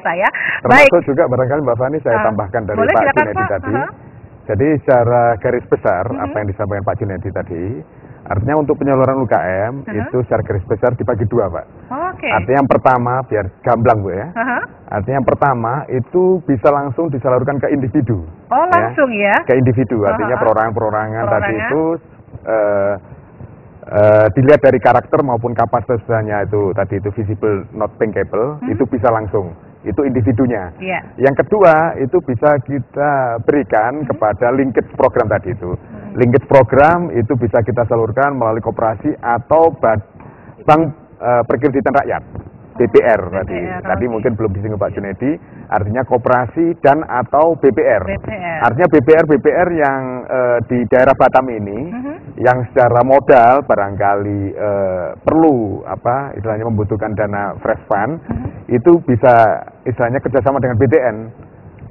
saya. Termasuk juga barangkali Mbak Fani saya tambahkan dari boleh, Pak silakan, Junedi Pak. tadi. Jadi secara garis besar apa yang disampaikan Pak Junedi tadi, artinya untuk penyaluran UKM itu secara garis besar dibagi dua, Pak. Artinya yang pertama, biar gamblang Bu ya. Artinya yang pertama itu bisa langsung disalurkan ke individu. Oh langsung ya? Ke individu, artinya perorangan-perorangan tadi itu dilihat dari karakter maupun kapasitasnya itu tadi itu visible not bankable, itu bisa langsung. Itu individunya. Yang kedua itu bisa kita berikan kepada linkage program tadi itu. Linkage program itu bisa kita salurkan melalui koperasi atau bank perkreditan rakyat. BPR tadi. Tadi mungkin belum disinggung Pak Junedi, artinya koperasi dan atau BPR. Artinya BPR yang di daerah Batam ini yang secara modal barangkali perlu istilahnya membutuhkan dana fresh fund, itu bisa istilahnya kerjasama dengan BTN.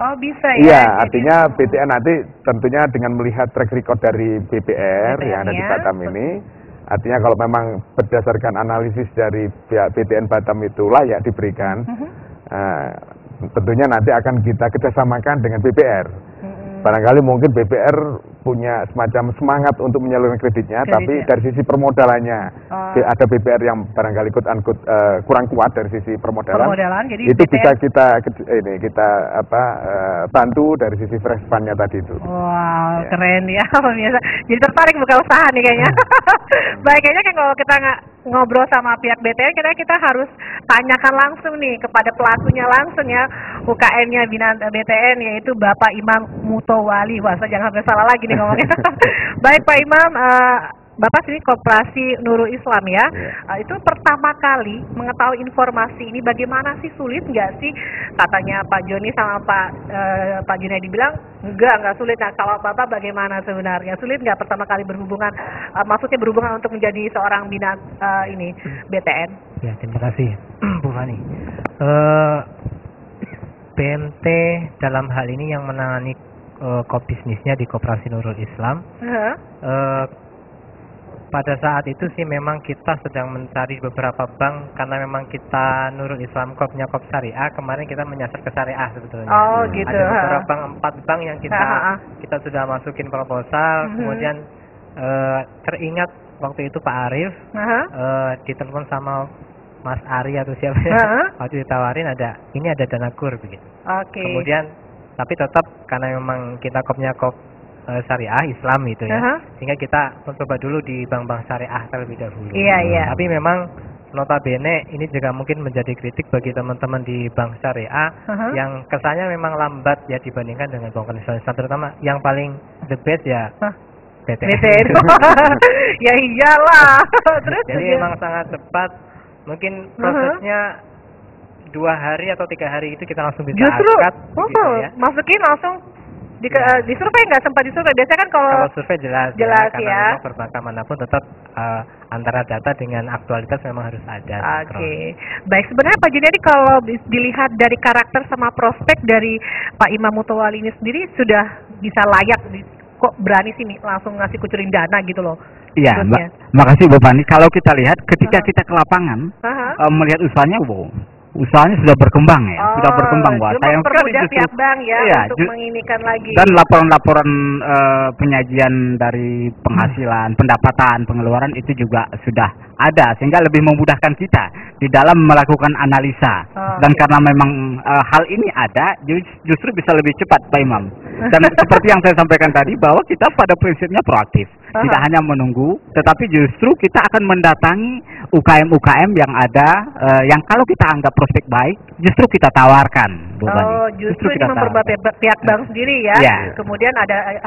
Oh bisa ya? Iya, artinya BTN nanti tentunya dengan melihat track record dari BPR yang ada di Batam ini, artinya kalau memang berdasarkan analisis dari pihak BTN Batam itu layak diberikan, tentunya nanti akan kita kerjasamakan dengan BPR. Barangkali mungkin BPR punya semacam semangat untuk menyalurkan kreditnya, tapi dari sisi permodalannya ada BPR yang barangkali kurang kuat dari sisi permodalan jadi itu BPR bisa kita bantu dari sisi fresh fund-nya tadi itu. Wow, keren ya pemirsa. Jadi tertarik buka usaha nih kayaknya. Baik, kayaknya kan kalau kita ngobrol sama pihak BTN, kita harus tanyakan langsung nih kepada pelakunya langsung ya, UKM-nya BTN, yaitu Bapak Imam Mutowali. Wah, saya jangan sampai salah lagi nih ngomongnya. Baik Pak Imam, Bapak sini Koperasi Nurul Islam ya. Itu pertama kali mengetahui informasi ini, bagaimana sih, sulit nggak sih? Katanya Pak Joni sama Pak Junedi bilang enggak sulit. Nah kalau Bapak bagaimana sebenarnya? Sulit nggak pertama kali berhubungan, maksudnya berhubungan untuk menjadi seorang BTN? Ya, terima kasih Bu Fani. BMT dalam hal ini yang menangani bisnisnya di Koperasi Nurul Islam. Pada saat itu sih memang kita sedang mencari beberapa bank, karena memang kita Nurul Islam Corp-nya Corp Syariah, kemarin kita menyasar ke Syariah sebetulnya. Oh gitu. Ada beberapa 4 bank yang kita sudah masukin proposal, kemudian teringat waktu itu Pak Arif ditelepon sama Mas Ari atau siapa ya, waktu ditawarin ini ada dana kur begitu. Kemudian tapi tetap karena memang kita Corp-nya Corp Syariah Islam itu ya, sehingga kita mencoba dulu di bank-bank syariah terlebih dahulu. Tapi memang notabene ini juga mungkin menjadi kritik bagi teman-teman di bank syariah yang kesannya memang lambat ya dibandingkan dengan bank konvensional, terutama yang paling the best ya BTN. Ya iyalah. Terus jadi memang sangat cepat, mungkin prosesnya 2 hari atau 3 hari itu kita langsung bisa angkat. Gitu ya. Masukin langsung. Di survei nggak sempat disurvei? Biasanya kan kalau survei jelas ya, karena memang perbankan manapun tetap antara data dengan aktualitas memang harus ada. Baik, sebenarnya Pak Junedi kalau dilihat dari karakter sama prospek dari Pak Imam Mutowali ini sendiri sudah bisa layak, kok berani sih langsung ngasih kucurin dana gitu loh. Iya, makasih Bu Fani. Kalau kita lihat ketika kita ke lapangan melihat usahanya, usahanya sudah berkembang ya, sudah berkembang. Wah, sayang sekali pihak bank ya untuk menginikan lagi. Dan laporan-laporan penyajian dari penghasilan, pendapatan, pengeluaran itu juga sudah ada, sehingga lebih memudahkan kita di dalam melakukan analisa. Dan karena memang hal ini ada, justru bisa lebih cepat Pak Imam. Dan seperti yang saya sampaikan tadi, bahwa kita pada prinsipnya proaktif. Tidak hanya menunggu, tetapi justru kita akan mendatangi UKM-UKM yang ada, yang kalau kita anggap prospek baik, justru kita tawarkan. Justru ini memperbuat pihak bank sendiri ya. Kemudian ada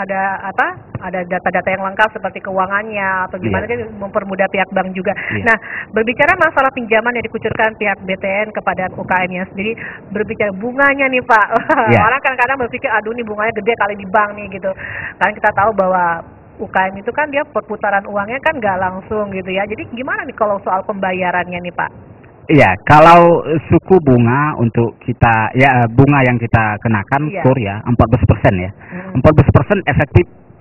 data-data yang lengkap seperti keuangannya atau gimana, kan mempermudah pihak bank juga. Nah, berbicara masalah pinjaman yang dikucurkan pihak BTN kepada UKM-nya sendiri, berbicara bunganya nih Pak. Orang kan kadang berpikir, aduh nih bunganya gede kali di bank nih gitu. Karena kita tahu bahwa UKM itu kan dia perputaran uangnya kan nggak langsung gitu ya. Jadi gimana nih kalau soal pembayarannya nih Pak? Iya, kalau suku bunga untuk kita bunga yang kita kenakan kur ya 14% ya. 14%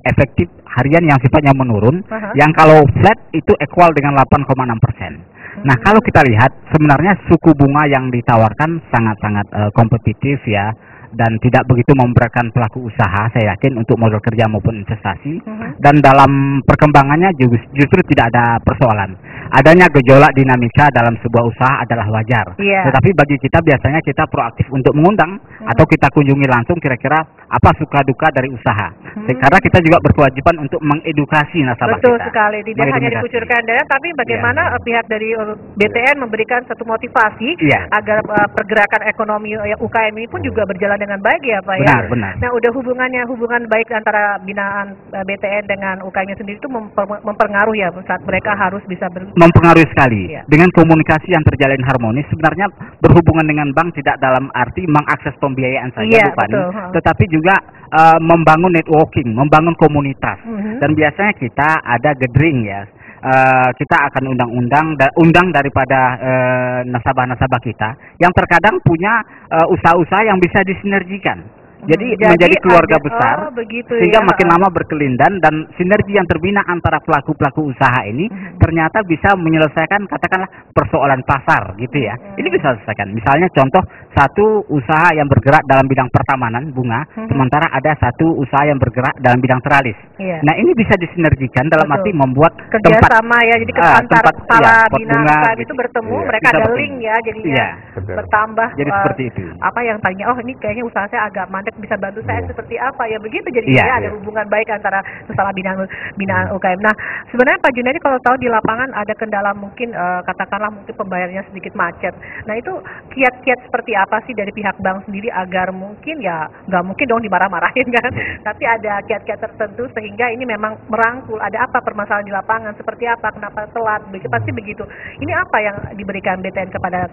efektif harian yang sifatnya menurun. Yang kalau flat itu equal dengan 8,6%. Nah, kalau kita lihat sebenarnya suku bunga yang ditawarkan sangat-sangat kompetitif ya, dan tidak begitu memberatkan pelaku usaha, saya yakin, untuk modal kerja maupun investasi. Dan dalam perkembangannya justru tidak ada persoalan. Adanya gejolak dinamika dalam sebuah usaha adalah wajar. Tetapi bagi kita biasanya kita proaktif untuk mengundang atau kita kunjungi langsung kira-kira apa suka duka dari usaha. Karena kita juga berkewajiban untuk mengedukasi nasabah kita. Betul sekali, tidak hanya dikucurkan dana, tapi bagaimana pihak dari BTN memberikan satu motivasi agar pergerakan ekonomi UKM ini pun juga berjalan dengan baik ya Pak ya. Benar. Nah, udah hubungan baik antara binaan BTN dengan UKM-nya sendiri itu mempengaruhi ya saat mereka harus bisa mempengaruhi sekali. Dengan komunikasi yang terjalin harmonis, sebenarnya berhubungan dengan bank tidak dalam arti mengakses pembiayaan saja, Bu Fani, tetapi juga membangun networking, membangun komunitas. Dan biasanya kita ada gathering ya. Kita akan undang daripada nasabah-nasabah kita yang terkadang punya usaha-usaha yang bisa disinergikan. Jadi menjadi keluarga besar, sehingga makin lama berkelindan dan sinergi yang terbina antara pelaku-pelaku usaha ini ternyata bisa menyelesaikan katakanlah persoalan pasar gitu ya. Ini bisa selesaikan. Misalnya contoh satu usaha yang bergerak dalam bidang pertamanan bunga, sementara ada satu usaha yang bergerak dalam bidang teralis. Nah ini bisa disinergikan dalam arti membuat kerjasama ya, jadi antara kepala bina itu bertemu, mereka ada link ya, jadinya bertambah. Jadi seperti itu. Apa yang tadinya ini kayaknya usaha saya agak mandek, bisa bantu saya seperti apa ya, begitu jadinya ada hubungan baik antara sesama binaan UKM. Nah sebenarnya Pak Junaidi kalau tahu di lapangan ada kendala mungkin katakanlah mungkin pembayarannya sedikit macet. Nah itu kiat-kiat seperti apa sih dari pihak bank sendiri agar mungkin ya nggak mungkin dong dimarah-marahin kan, tapi ada kiat-kiat tertentu sehingga ini memang merangkul ada apa permasalahan di lapangan, seperti apa, kenapa telat, pasti begitu. Ini apa yang diberikan BTN kepada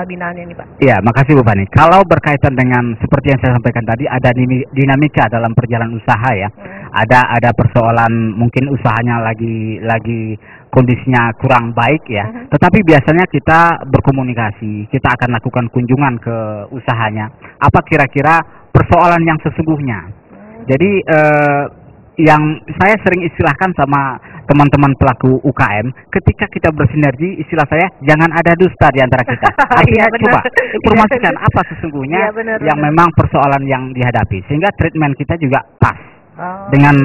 binaannya ini Pak? Iya, makasih Bu Fani. Kalau berkaitan dengan seperti yang saya sampaikan tadi, ada dinamika dalam perjalanan usaha ya. Ada persoalan mungkin usahanya lagi kondisinya kurang baik ya. Tetapi biasanya kita berkomunikasi, kita akan lakukan kunjungan ke usahanya. Apa kira-kira persoalan yang sesungguhnya? Jadi yang saya sering istilahkan sama teman-teman pelaku UKM, ketika kita bersinergi, istilah saya jangan ada dusta di antara kita. Artinya coba informasikan apa sesungguhnya yang memang persoalan yang dihadapi, sehingga treatment kita juga pas dengan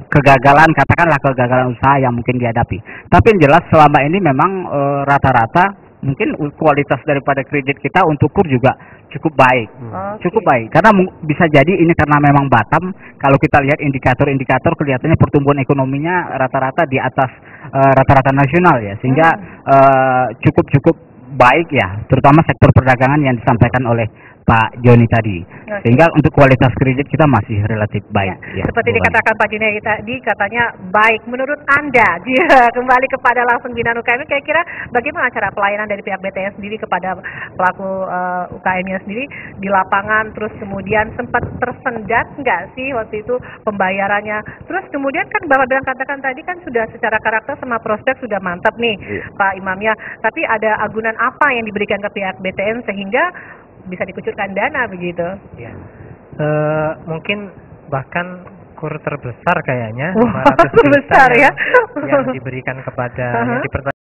kegagalan, katakanlah kegagalan usaha yang mungkin dihadapi. Tapi yang jelas selama ini memang rata-rata mungkin kualitas daripada kredit kita untuk KUR juga cukup baik. Cukup baik. Karena bisa jadi ini karena memang Batam, kalau kita lihat indikator-indikator kelihatannya pertumbuhan ekonominya rata-rata di atas rata-rata nasional ya. Sehingga cukup baik ya, terutama sektor perdagangan yang disampaikan oleh Pak Joni tadi. Sehingga untuk kualitas kredit kita masih relatif baik. Ya, seperti dikatakan Pak Joni tadi, katanya baik. Menurut Anda, dia kembali kepada langsung binaan UKM, kira-kira bagaimana cara pelayanan dari pihak BTN sendiri kepada pelaku UKM-nya sendiri di lapangan, terus kemudian sempat tersendat nggak sih waktu itu pembayarannya? Terus kemudian kan Bapak bilang katakan tadi kan sudah secara karakter sama prospek sudah mantap nih Pak Imamnya, tapi ada agunan apa yang diberikan ke pihak BTN sehingga bisa dikucurkan dana begitu? Ya. Mungkin bahkan KUR terbesar kayaknya, 500 juta besar ya yang diberikan kepada yang